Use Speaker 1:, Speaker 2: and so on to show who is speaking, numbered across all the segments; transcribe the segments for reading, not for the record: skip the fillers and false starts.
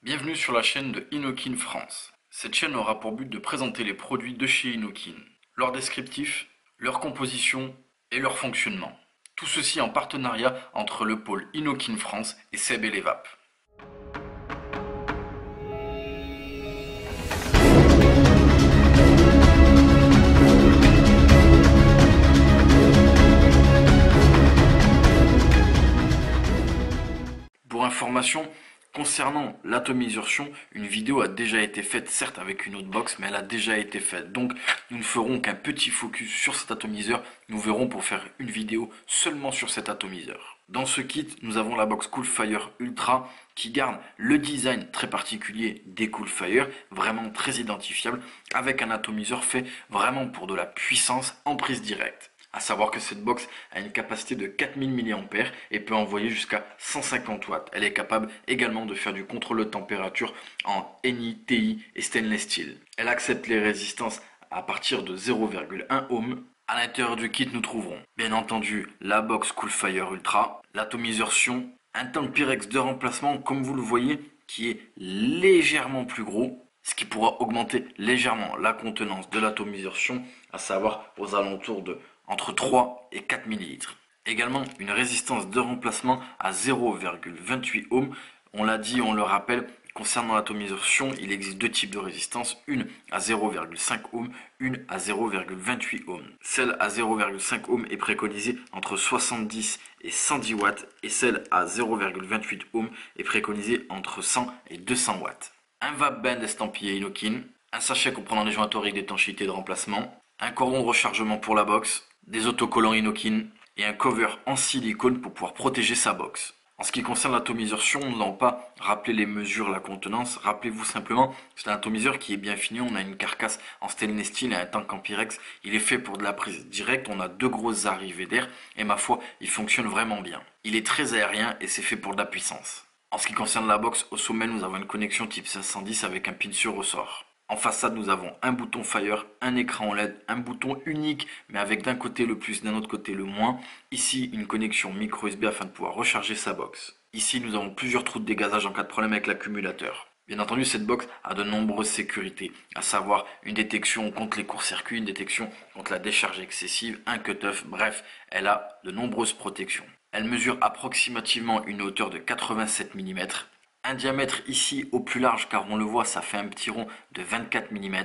Speaker 1: Bienvenue sur la chaîne de Inokin France. Cette chaîne aura pour but de présenter les produits de chez Inokin, leur descriptif, leur composition et leur fonctionnement. Tout ceci en partenariat entre le pôle Inokin France et Seb et les Vapes. Pour information, concernant l'atomisation, une vidéo a déjà été faite, certes avec une autre box, mais elle a déjà été faite. Donc nous ne ferons qu'un petit focus sur cet atomiseur. Nous verrons pour faire une vidéo seulement sur cet atomiseur. Dans ce kit, nous avons la box Coolfire Ultra qui garde le design très particulier des Coolfire, vraiment très identifiable, avec un atomiseur fait vraiment pour de la puissance en prise directe. À savoir que cette box a une capacité de 4000 mAh et peut envoyer jusqu'à 150 watts. Elle est capable également de faire du contrôle de température en Ni, Ti et stainless steel. Elle accepte les résistances à partir de 0,1 ohm. À l'intérieur du kit, nous trouverons bien entendu la box Coolfire Ultra, l'atomiseur Sion, un tank Pyrex de remplacement comme vous le voyez qui est légèrement plus gros, ce qui pourra augmenter légèrement la contenance de l'atomiseur Sion, à savoir aux alentours de entre 3 et 4 ml. Également une résistance de remplacement à 0,28 ohm. On l'a dit, on le rappelle, concernant l'atomisation, il existe deux types de résistance, une à 0,5 ohm, une à 0,28 ohm. Celle à 0,5 ohm est préconisée entre 70 et 110 watts et celle à 0,28 ohm est préconisée entre 100 et 200 watts. Un vape band estampillé Inokin, un sachet comprenant des joints toriques d'étanchéité de remplacement, un cordon de rechargement pour la box, des autocollants Inokin et un cover en silicone pour pouvoir protéger sa box. En ce qui concerne l'atomisation, nous n'allons pas rappeler les mesures, la contenance. Rappelez-vous simplement, c'est un atomiseur qui est bien fini. On a une carcasse en stainless steel et un tank en Pyrex. Il est fait pour de la prise directe. On a deux grosses arrivées d'air et ma foi, il fonctionne vraiment bien. Il est très aérien et c'est fait pour de la puissance. En ce qui concerne la box, au sommet, nous avons une connexion type 510 avec un pin sur ressort. En façade, nous avons un bouton Fire, un écran OLED, un bouton unique, mais avec d'un côté le plus, d'un autre côté le moins. Ici, une connexion micro USB afin de pouvoir recharger sa box. Ici, nous avons plusieurs trous de dégazage en cas de problème avec l'accumulateur. Bien entendu, cette box a de nombreuses sécurités, à savoir une détection contre les courts-circuits, une détection contre la décharge excessive, un cut-off, bref, elle a de nombreuses protections. Elle mesure approximativement une hauteur de 87 mm. Un diamètre ici au plus large car on le voit ça fait un petit rond de 24 mm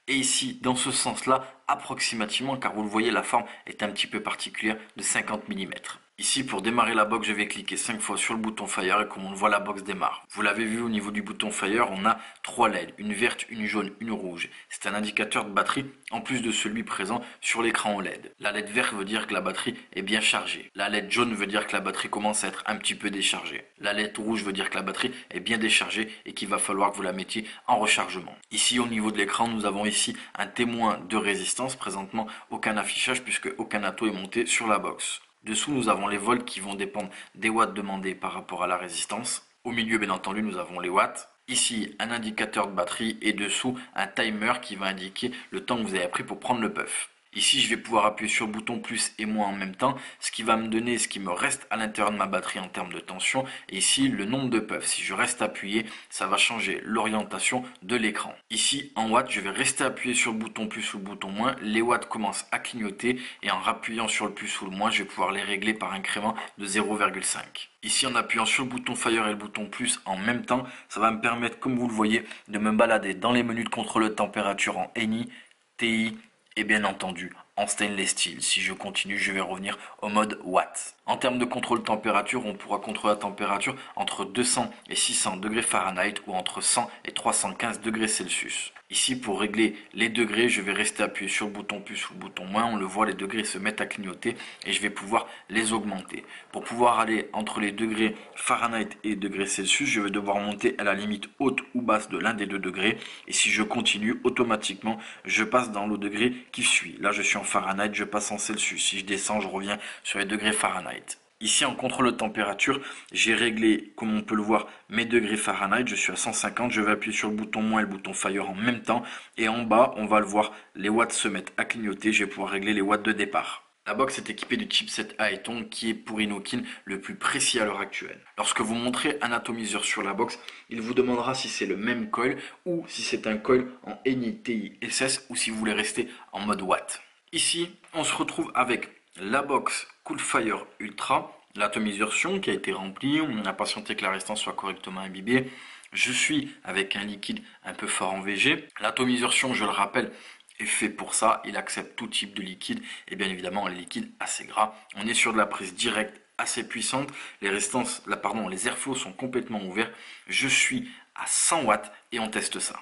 Speaker 1: et ici dans ce sens là approximativement car vous le voyez la forme est un petit peu particulière de 50 mm. Ici pour démarrer la box je vais cliquer 5 fois sur le bouton Fire et comme on le voit la box démarre. Vous l'avez vu au niveau du bouton Fire on a 3 LED, une verte, une jaune, une rouge. C'est un indicateur de batterie en plus de celui présent sur l'écran OLED. La LED verte veut dire que la batterie est bien chargée. La LED jaune veut dire que la batterie commence à être un petit peu déchargée. La LED rouge veut dire que la batterie est bien déchargée et qu'il va falloir que vous la mettiez en rechargement. Ici au niveau de l'écran nous avons ici un témoin de résistance. Présentement aucun affichage puisque aucun atto est monté sur la box. Dessous, nous avons les volts qui vont dépendre des watts demandés par rapport à la résistance. Au milieu, bien entendu, nous avons les watts. Ici, un indicateur de batterie et dessous, un timer qui va indiquer le temps que vous avez pris pour prendre le puff. Ici, je vais pouvoir appuyer sur le bouton plus et moins en même temps, ce qui va me donner ce qui me reste à l'intérieur de ma batterie en termes de tension. Et ici, le nombre de puffs. Si je reste appuyé, ça va changer l'orientation de l'écran. Ici, en watts, je vais rester appuyé sur le bouton plus ou le bouton moins. Les watts commencent à clignoter et en rappuyant sur le plus ou le moins, je vais pouvoir les régler par incrément de 0,5. Ici, en appuyant sur le bouton Fire et le bouton plus en même temps, ça va me permettre, comme vous le voyez, de me balader dans les menus de contrôle de température en Ni, Ti, et bien entendu en stainless steel. Si je continue, je vais revenir au mode Watt. En termes de contrôle de température, on pourra contrôler la température entre 200 et 600 degrés Fahrenheit ou entre 100 et 315 degrés Celsius. Ici, pour régler les degrés, je vais rester appuyé sur le bouton plus ou le bouton moins. On le voit, les degrés se mettent à clignoter et je vais pouvoir les augmenter. Pour pouvoir aller entre les degrés Fahrenheit et degrés Celsius, je vais devoir monter à la limite haute ou basse de l'un des deux degrés. Et si je continue, automatiquement, je passe dans le degré qui suit. Là, je suis en Fahrenheit, je passe en Celsius. Si je descends, je reviens sur les degrés Fahrenheit. Ici en contrôle de température, j'ai réglé, comme on peut le voir, mes degrés Fahrenheit. Je suis à 150, je vais appuyer sur le bouton moins et le bouton Fire en même temps. Et en bas, on va le voir, les watts se mettent à clignoter. Je vais pouvoir régler les watts de départ. La box est équipée du chipset Aeton qui est pour Inokin le plus précis à l'heure actuelle. Lorsque vous montrez un atomiseur sur la box, il vous demandera si c'est le même coil ou si c'est un coil en NiTi SS ou si vous voulez rester en mode Watt. Ici, on se retrouve avec la box Coolfire Ultra, l'atomiseur qui a été rempli, on a patienté que la résistance soit correctement imbibée. Je suis avec un liquide un peu fort en VG. L'atomiseur, je le rappelle, est fait pour ça. Il accepte tout type de liquide et bien évidemment les liquides assez gras. On est sur de la prise directe assez puissante. Les résistances, les airflows sont complètement ouverts. Je suis à 100 watts et on teste ça.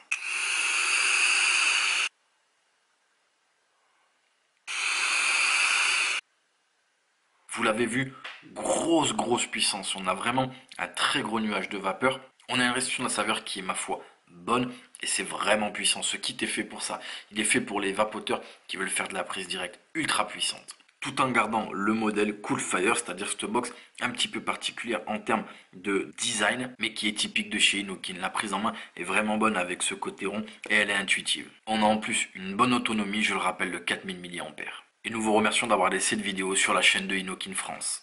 Speaker 1: Vous l'avez vu, grosse puissance. On a vraiment un très gros nuage de vapeur. On a une restitution de la saveur qui est, ma foi, bonne et c'est vraiment puissant. Ce kit est fait pour ça. Il est fait pour les vapoteurs qui veulent faire de la prise directe ultra puissante. Tout en gardant le modèle Coolfire, c'est-à-dire cette box un petit peu particulière en termes de design, mais qui est typique de chez Inokin. La prise en main est vraiment bonne avec ce côté rond et elle est intuitive. On a en plus une bonne autonomie, je le rappelle, de 4000 mAh. Et nous vous remercions d'avoir laissé cette vidéo sur la chaîne de Inokin France.